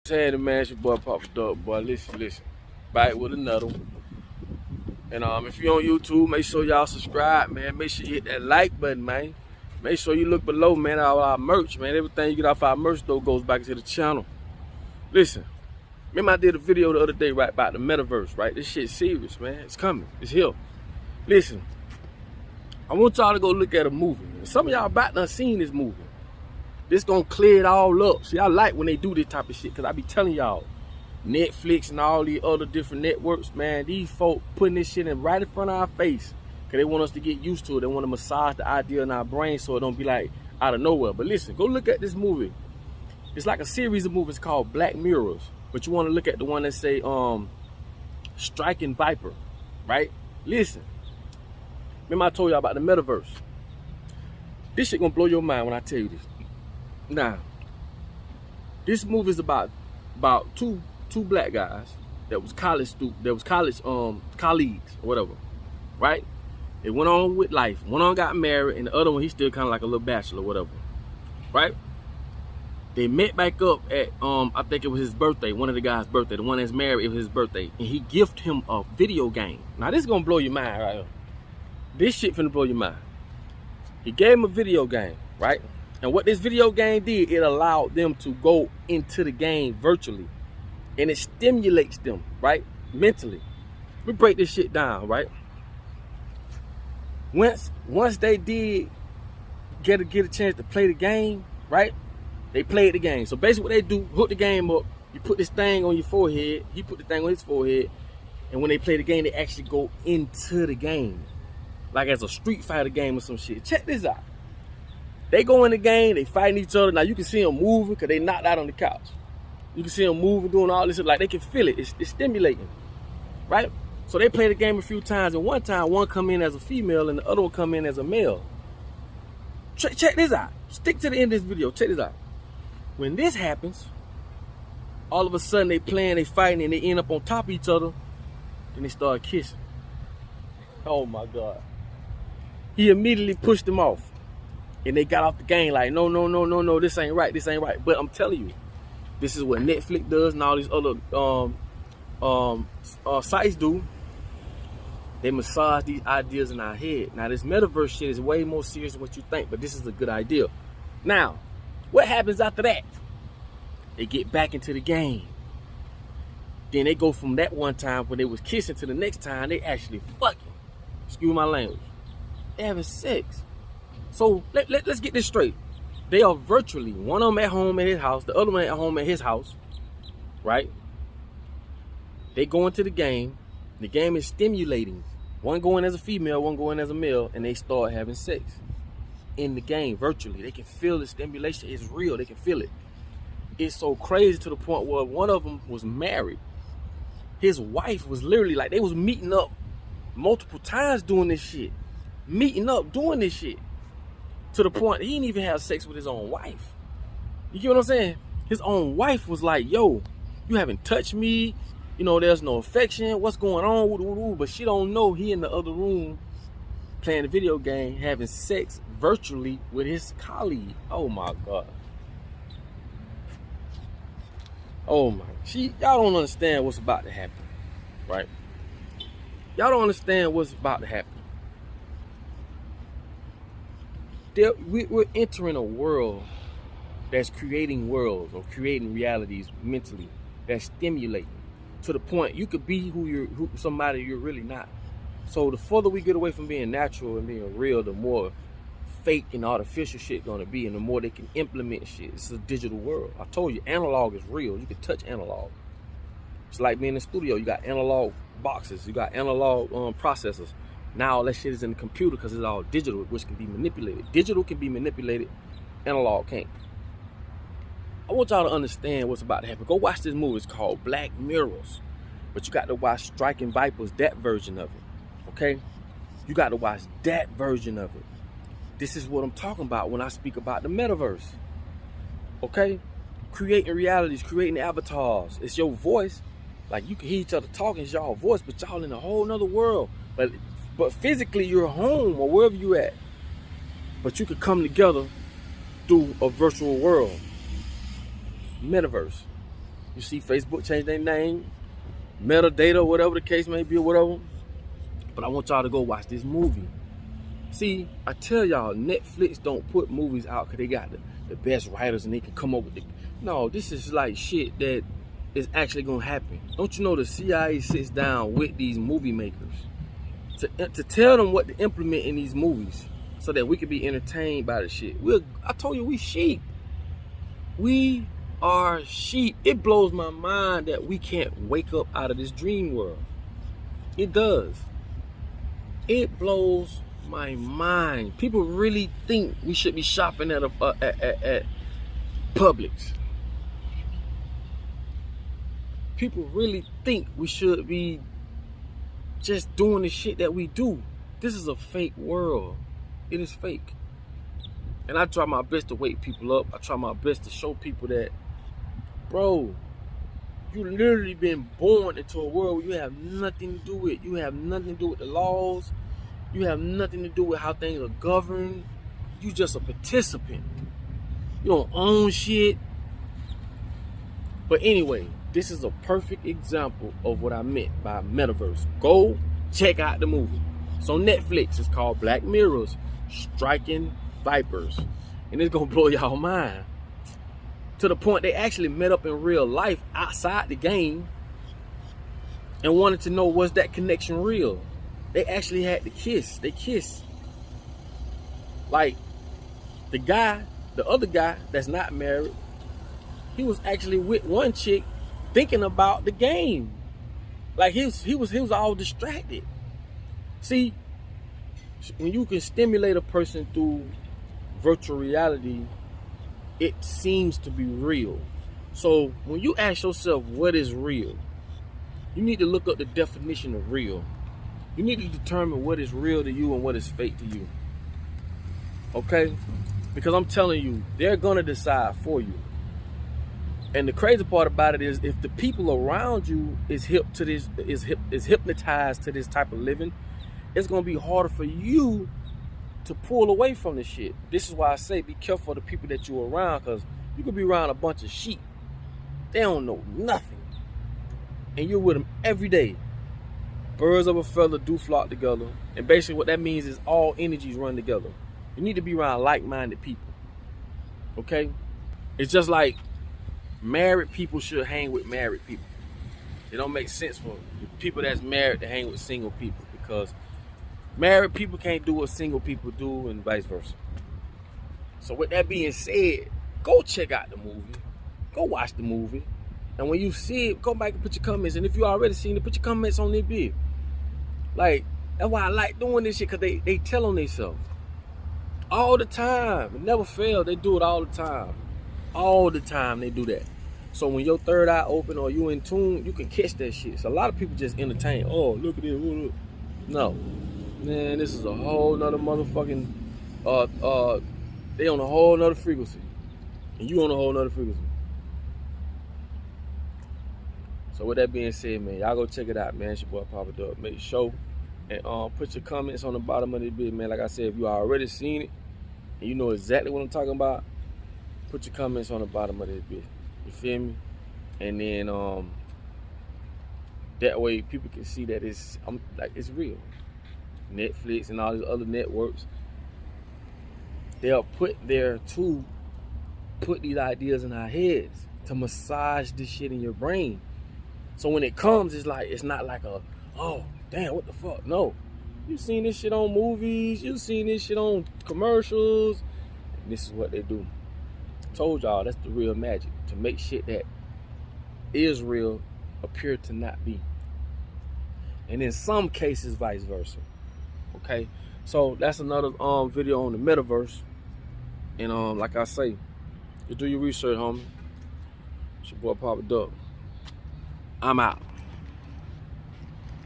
Tanny, man, it's your boy Papa Duck, boy. Listen. Back with another one. And if you're on YouTube, make sure y'all subscribe, man. Make sure you hit that like button, man. Make sure you look below, man, all our merch, man. Everything you get off our merch store goes back to the channel. Listen, remember I did a video the other day, right, about the Metaverse, right? This shit's serious, man. It's coming. It's here. Listen, I want y'all to go look at a movie. Some of y'all about to have seen this movie. This gonna clear it all up. See, I like when they do this type of shit, because I be telling y'all, Netflix and all these other different networks, man, these folk putting this shit in right in front of our face, because they want us to get used to it. They want to massage the idea in our brain so it don't be like out of nowhere. But listen, go look at this movie. It's like a series of movies called Black Mirrors, but you want to look at the one that say Striking Viper, right? Listen, remember I told y'all about the Metaverse. This shit gonna blow your mind when I tell you this. Now, this movie is about two black guys that was college colleagues or whatever, right? They went on with life. One of them got married, and the other one, he's still kind of like a little bachelor or whatever, right? They met back up at I think it was his birthday, one of the guys' birthday. The one that's married, it was his birthday, and he gifted him a video game. Now this is gonna blow your mind right here. This shit finna blow your mind. He gave him a video game, right? And what this video game did, it allowed them to go into the game virtually. And it stimulates them, right? Mentally. We break this shit down, right? Once they did get a chance to play the game, right? They played the game. So basically what they do, hook the game up, you put this thing on your forehead, he put the thing on his forehead, and when they play the game, they actually go into the game. Like as a Street Fighter game or some shit. Check this out. They go in the game, they fighting each other. Now you can see them moving because they knocked out on the couch. You can see them moving, doing all this, like they can feel it. It's stimulating, right? So they play the game a few times, and one time one come in as a female and the other one come in as a male. Check this out. Stick to the end of this video. Check this out. When this happens, all of a sudden they playing, they fighting, and they end up on top of each other. Then they start kissing. Oh my God. He immediately pushed them off. And they got off the game like, no, this ain't right, But I'm telling you, this is what Netflix does and all these other sites do. They massage these ideas in our head. Now, this Metaverse shit is way more serious than what you think, but this is a good idea. Now, what happens after that? They get back into the game. Then they go from that one time when they was kissing to the next time they actually fucking. Excuse my language. They having sex. So let's get this straight. They are virtually, one of them at home at his house, the other one at home at his house, right? They go into the game. The game is stimulating. One going as a female, one going as a male, and they start having sex in the game virtually. They can feel the stimulation. It's real. They can feel it. It's so crazy to the point where one of them was married. His wife was literally like, they was meeting up multiple times doing this shit. Meeting up doing this shit. To the point he didn't even have sex with his own wife. You get what I'm saying? His own wife was like, yo, you haven't touched me. You know, there's no affection. What's going on? But she don't know he in the other room playing the video game, having sex virtually with his colleague. Oh my God. Oh my. Y'all don't understand what's about to happen, right? Y'all don't understand what's about to happen. We're entering a world that's creating worlds or creating realities mentally that's stimulating to the point you could be somebody you're really not. So the further we get away from being natural and being real, the more fake and artificial shit gonna be, and the more they can implement shit. It's a digital world. I told you, analog is real. You can touch analog. It's like being in the studio. You got analog boxes. You got analog processors. Now all that shit is in the computer because it's all digital, which can be manipulated. Digital can be manipulated, analog can't. I want y'all to understand what's about to happen. Go watch this movie. It's called Black Mirrors. But you got to watch Striking Vipers, that version of it. Okay? You got to watch that version of it. This is what I'm talking about when I speak about the Metaverse. Okay? Creating realities, creating avatars. It's your voice. Like you can hear each other talking, it's y'all voice, but y'all in a whole nother world. But physically you're home or wherever you're at. But you could come together through a virtual world. Metaverse. You see Facebook change their name, metadata, whatever the case may be, or whatever. But I want y'all to go watch this movie. See, I tell y'all, Netflix don't put movies out because they got the best writers and they can come up with it. No, this is like shit that is actually gonna happen. Don't you know the CIA sits down with these movie makers to tell them what to implement in these movies so that we can be entertained by the shit. I told you, we sheep. We are sheep. It blows my mind that we can't wake up out of this dream world. It does. It blows my mind. People really think we should be shopping at Publix. People really think we should be just doing the shit that we do. This is a fake world. It is fake. And I try my best to wake people up. I try my best to show people that, bro, you literally been born into a world where you have nothing to do with it. You have nothing to do with the laws. You have nothing to do with how things are governed. You just a participant. You don't own shit. But anyway, this is a perfect example of what I meant by Metaverse. Go check out the movie. It's on Netflix. It's called Black Mirror's Striking Vipers. And it's gonna blow y'all mind. To the point they actually met up in real life outside the game and wanted to know, was that connection real? They actually had to kiss. They kissed. Like the other guy that's not married, he was actually with one chick thinking about the game. Like he was all distracted. See, when you can stimulate a person through virtual reality, it seems to be real. So when you ask yourself what is real, you need to look up the definition of real. You need to determine what is real to you and what is fake to you. Okay? Because I'm telling you, they're gonna decide for you. And the crazy part about it is, if the people around you is hypnotized to this type of living, it's gonna be harder for you to pull away from the shit. This is why I say be careful of the people that you're around, because you could be around a bunch of sheep. They don't know nothing. And you're with them every day. Birds of a feather do flock together. And basically what that means is all energies run together. You need to be around like-minded people. Okay? It's just like married people should hang with married people. It don't make sense for people that's married to hang with single people, because married people can't do what single people do and vice versa. So with that being said, go check out the movie. Go watch the movie. And when you see it, go back and put your comments. And if you already seen it, put your comments on their bid. Like, that's why I like doing this shit, because they tell on themselves. All the time. It never fails. They do it all the time. All the time they do that. So when your third eye open or you in tune, you can catch that shit. So a lot of people just entertain. Oh, look at this. Look. No. Man, this is a whole nother motherfucking, they on a whole nother frequency. And you on a whole nother frequency. So with that being said, man, y'all go check it out, man. It's your boy Papa Duck. Make sure and put your comments on the bottom of the video, man. Like I said, if you already seen it and you know exactly what I'm talking about, put your comments on the bottom of this video. You feel me? And then that way people can see that it's real. Netflix and all these other networks, they'll put there to put these ideas in our heads, to massage this shit in your brain. So when it comes, it's not like a, oh damn, what the fuck? No, you've seen this shit on movies, you've seen this shit on commercials, and this is what they do. Told y'all, that's the real magic, to make shit that is real appear to not be. And in some cases, vice versa. Okay, so that's another video on the Metaverse. And like I say, just do your research, homie. It's your boy Papa Duck. I'm out.